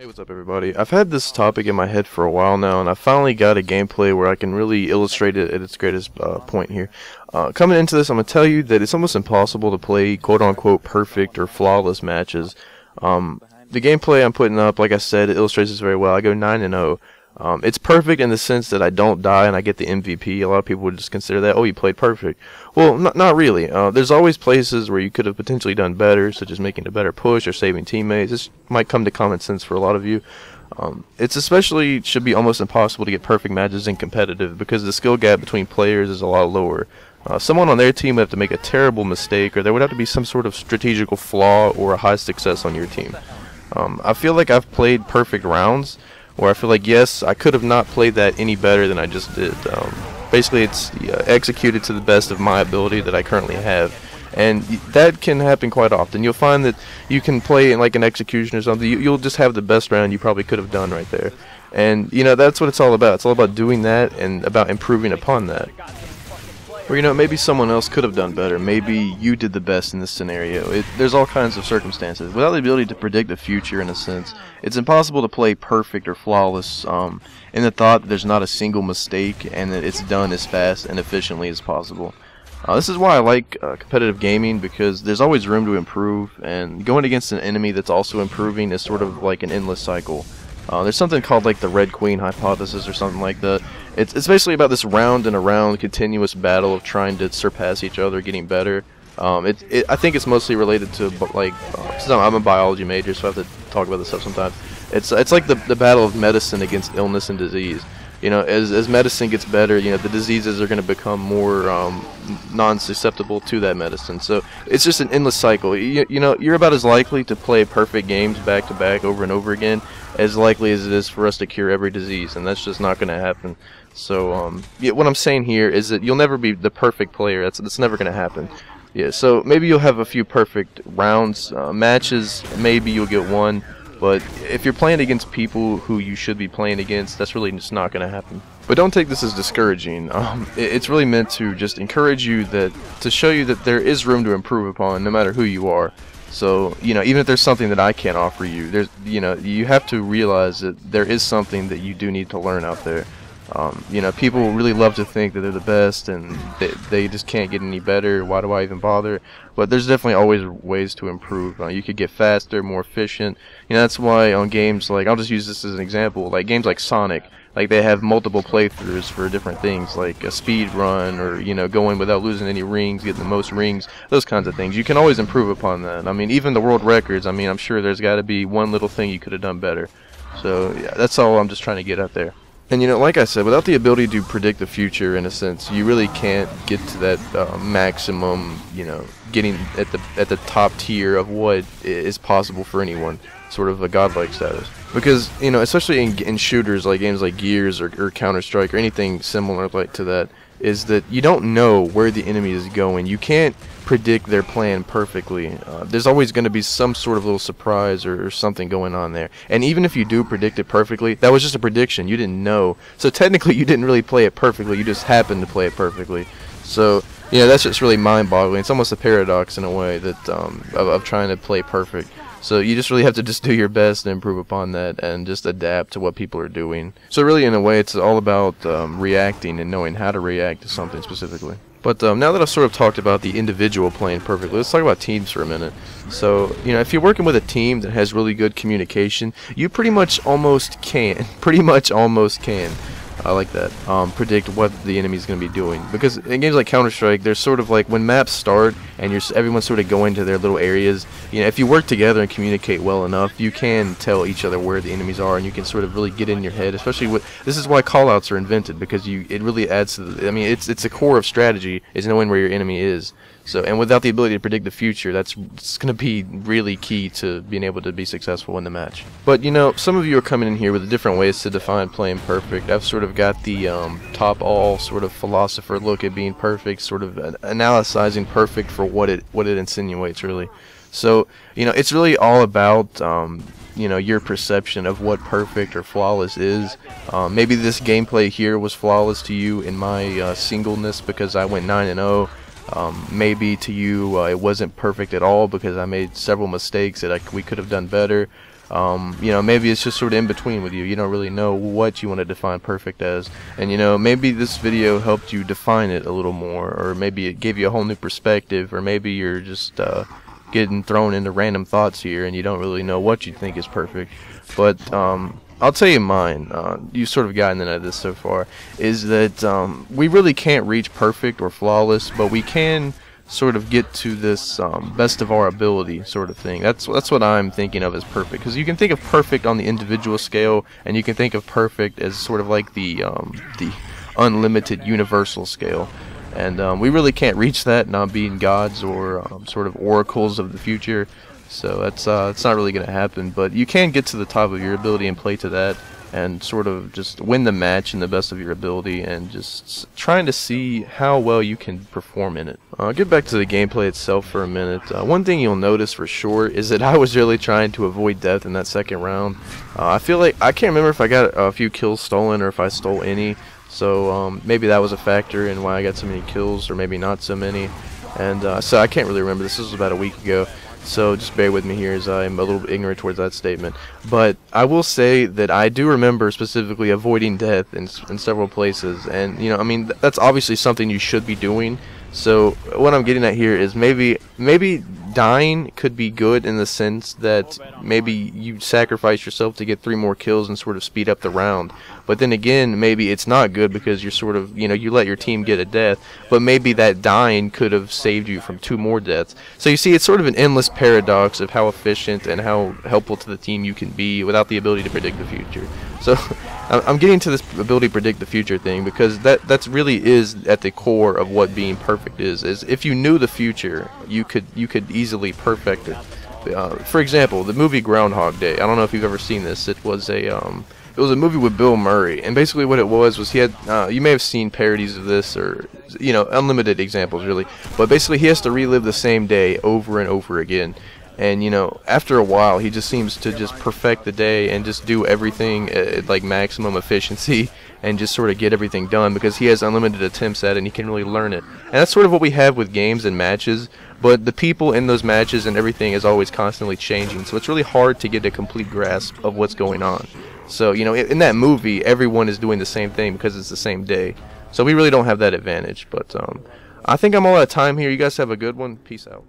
Hey, what's up everybody? I've had this topic in my head for a while now, and I finally got a gameplay where I can really illustrate it at its greatest point here. Coming into this, I'm going to tell you that it's almost impossible to play quote-unquote perfect or flawless matches. The gameplay I'm putting up, like I said, it illustrates this very well. I go 9-0. It's perfect in the sense that I don't die and I get the MVP. A lot of people would just consider that, oh, you played perfect. Well, not really. There's always places where you could have potentially done better, such as making a better push or saving teammates. This might come to common sense for a lot of you. It's especially should be almost impossible to get perfect matches in competitive because the skill gap between players is a lot lower. Someone on their team would have to make a terrible mistake, or there would have to be some sort of strategical flaw or a high success on your team. I feel like I've played perfect rounds where I feel like, yes, I could have not played that any better than I just did. Basically, it's executed to the best of my ability that I currently have. And that can happen quite often. You'll find that you can play in like an execution or something. You'll just have the best round you probably could have done right there. And, you know, that's what it's all about. It's all about doing that and about improving upon that. Or, you know, maybe someone else could have done better. Maybe you did the best in this scenario. There's all kinds of circumstances. Without the ability to predict the future, in a sense, it's impossible to play perfect or flawless in the thought that there's not a single mistake and that it's done as fast and efficiently as possible. This is why I like competitive gaming, because there's always room to improve, and going against an enemy that's also improving is sort of like an endless cycle. There's something called like the Red Queen hypothesis or something like that. It's basically about this round and around continuous battle of trying to surpass each other, getting better. I think it's mostly related to like, since I'm a biology major, so I have to talk about this stuff sometimes. It's like the battle of medicine against illness and disease. You know, as medicine gets better, you know, the diseases are going to become more non-susceptible to that medicine. So it's just an endless cycle. You know, you're about as likely to play perfect games back to back over and over again as likely as it is for us to cure every disease, and that's just not going to happen. So yeah, what I'm saying here is that you'll never be the perfect player. That's never going to happen. Yeah, so maybe you'll have a few perfect rounds, matches. Maybe you'll get one. But if you're playing against people who you should be playing against, that's really just not going to happen. But don't take this as discouraging. It's really meant to just encourage you, to show you that there is room to improve upon, no matter who you are. So, you know, even if there's something that I can't offer you, you know, you have to realize that there is something that you do need to learn out there. You know, people really love to think that they're the best and they just can't get any better. Why do I even bother? But there's definitely always ways to improve. You could get faster, more efficient. You know, that's why on games like, I'll just use this as an example, like games like Sonic, like they have multiple playthroughs for different things, like a speed run, or, you know, going without losing any rings, getting the most rings, those kinds of things. You can always improve upon that. I mean, even the world records, I mean, I'm sure there's got to be one little thing you could have done better. So yeah, that's all I'm just trying to get out there. And, you know, like I said, without the ability to predict the future, in a sense, you really can't get to that maximum, you know, getting at the top tier of what is possible for anyone, sort of a godlike status. Because, you know, especially in shooters like games like Gears or Counter-Strike or anything similar like to that, is that you don't know where the enemy is going. You can't predict their plan perfectly. There's always going to be some sort of little surprise or something going on there. And even if you do predict it perfectly, that was just a prediction. You didn't know. So technically you didn't really play it perfectly. You just happened to play it perfectly. So, you know, that's just really mind-boggling. It's almost a paradox in a way that of trying to play perfect. So you just really have to just do your best and improve upon that and just adapt to what people are doing. So really, in a way, it's all about reacting and knowing how to react to something specifically. But now that I've sort of talked about the individual playing perfectly, let's talk about teams for a minute. So, you know, if you're working with a team that has really good communication, you pretty much almost can. I like that. Predict what the enemy's going to be doing, because in games like Counter-Strike, there's sort of like when maps start and everyone's sort of going to their little areas. You know, if you work together and communicate well enough, you can tell each other where the enemies are, and you can sort of really get in your head. Especially this is why callouts are invented, because it really adds to I mean, it's the core of strategy is knowing where your enemy is. So, and without the ability to predict the future, it's going to be really key to being able to be successful in the match. But, you know, some of you are coming in here with different ways to define playing perfect. I've sort of got the top-all sort of philosopher look at being perfect, sort of analyzing perfect for what it insinuates, really. So, you know, it's really all about you know, your perception of what perfect or flawless is. Maybe this gameplay here was flawless to you in my singleness because I went 9-0. Maybe to you it wasn't perfect at all because I made several mistakes that we could have done better. You know, maybe it's just sort of in between with you. You don't really know what you want to define perfect as. And, you know, maybe this video helped you define it a little more, or maybe it gave you a whole new perspective, or maybe you're just getting thrown into random thoughts here and you don't really know what you think is perfect. But I'll tell you mine. You've sort of gotten into this so far, is that we really can't reach perfect or flawless, but we can sort of get to this best of our ability sort of thing. That's what I'm thinking of as perfect, because you can think of perfect on the individual scale, and you can think of perfect as sort of like the unlimited universal scale. And we really can't reach that, not being gods or sort of oracles of the future. So that's it's not really going to happen. But you can get to the top of your ability and play to that, and sort of just win the match in the best of your ability, and just trying to see how well you can perform in it. I'll get back to the gameplay itself for a minute. One thing you'll notice for sure is that I was really trying to avoid death in that second round. I feel like I can't remember if I got a few kills stolen or if I stole any. So maybe that was a factor in why I got so many kills, or maybe not so many. And so I can't really remember. This was about a week ago. So just bear with me here, as I'm a little ignorant towards that statement. But I will say that I do remember specifically avoiding death in several places. And, you know, I mean, that's obviously something you should be doing. So what I'm getting at here is maybe dying could be good in the sense that maybe you sacrifice yourself to get 3 more kills and sort of speed up the round. But then again, maybe it's not good because you're sort of, you know, you let your team get a death, but maybe that dying could have saved you from 2 more deaths. So you see, it's sort of an endless paradox of how efficient and how helpful to the team you can be without the ability to predict the future. So I'm getting to this ability to predict the future thing because that's really is at the core of what being perfect is if you knew the future, you could easily perfect it. For example, the movie Groundhog Day. I don't know if you've ever seen this. It was a movie with Bill Murray, and basically what it was he had, you may have seen parodies of this, or, you know, unlimited examples really, but basically he has to relive the same day over and over again. And, you know, after a while, he just seems to just perfect the day and just do everything at like maximum efficiency and just sort of get everything done because he has unlimited attempts at it and he can really learn it. And that's sort of what we have with games and matches, but the people in those matches and everything is always constantly changing, so it's really hard to get a complete grasp of what's going on. So, you know, in that movie, everyone is doing the same thing because it's the same day. So we really don't have that advantage. But I think I'm all out of time here. You guys have a good one. Peace out.